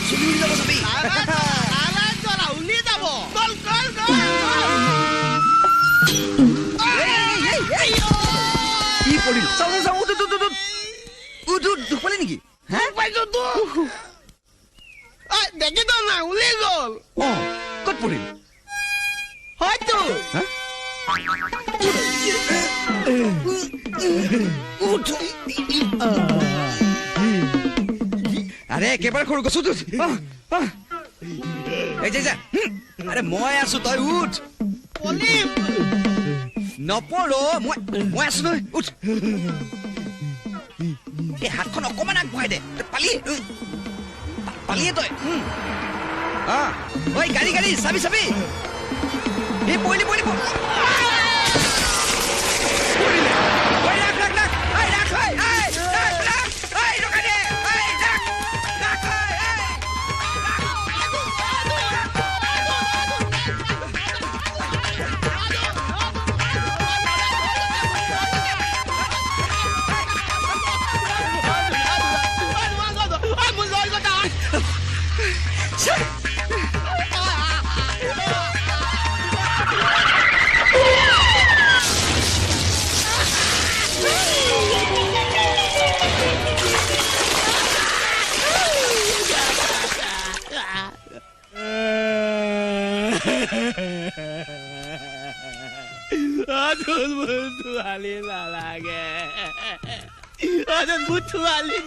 চুলি উৰি যাব চবি উলি যাব কি পৰিল চাও উঠ দুখ পালি নেকি দেখি তো না উলি গল ক'ত পৰিল হয়তো আৰে একেবাৰে সৰু গছো আৰে মই আছো তই উঠ নপৰ মই আছো নহয় উঠ এই হাতখন অকমান আগবঢ়াই দে পালিয়ে তই ঐ গাড়ী চাবি এই পৰিলি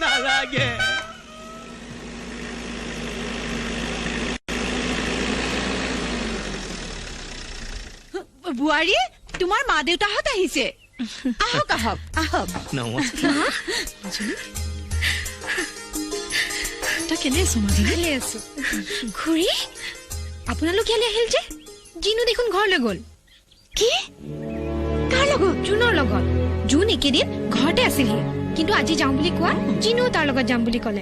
নালাগে বুৱাৰী তোমাৰ মা দেউতাহঁত আহিছে আহক তই কেনে আছো মাজী ভালে আছো খুৰী আপোনালোক ইয়ালৈ আহিল যে জিনু দেখোন ঘৰলৈ গ'ল কি কাৰ লগত জুনৰ লগত জুন একেদিন ঘৰতে আছিলহি কিন্তু আজি যাওঁ বুলি কোৱা জিনু তাৰ লগত যাম বুলি ক'লে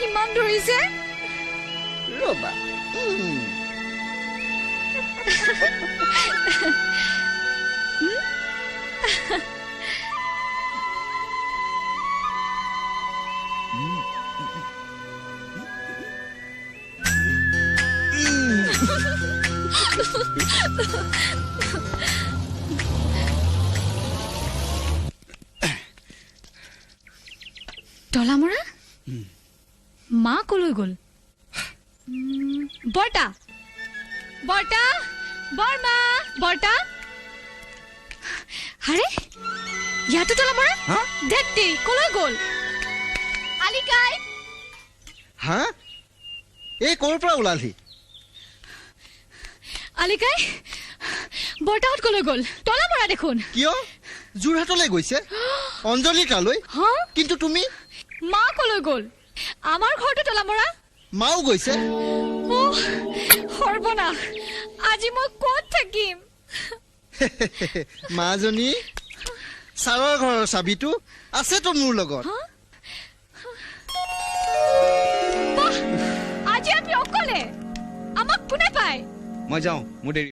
ইমান ধৰিছে ৰবা তলামৰা মা কলৈ গ'ল বৰ্তা বৰমা বৰ্তা আৰে ইয়াতো তলামৰা দেখতে কলৈ গ'ল আলিকাই হা এই ক'ৰ পৰা ওলালি আলিকাই বৰ্তাহঁত কলৈ গ'ল তলামৰা দেখোন কিয় যোৰহাটলৈ গৈছে অঞ্জলি তালৈ কিন্তু তুমি মা কলৈ গ'ল আমাৰ ঘৰটো তলামৰা মাও গৈছে সৰ্বনাশ আজি মই ক'ত থাকিম মাজনী ছাৰৰ ঘৰৰ চাবিটো আছেতো মোৰ লগত আজি আমি অকলে আমাক কোনে পায় মই যাওঁ মোৰ দেৰি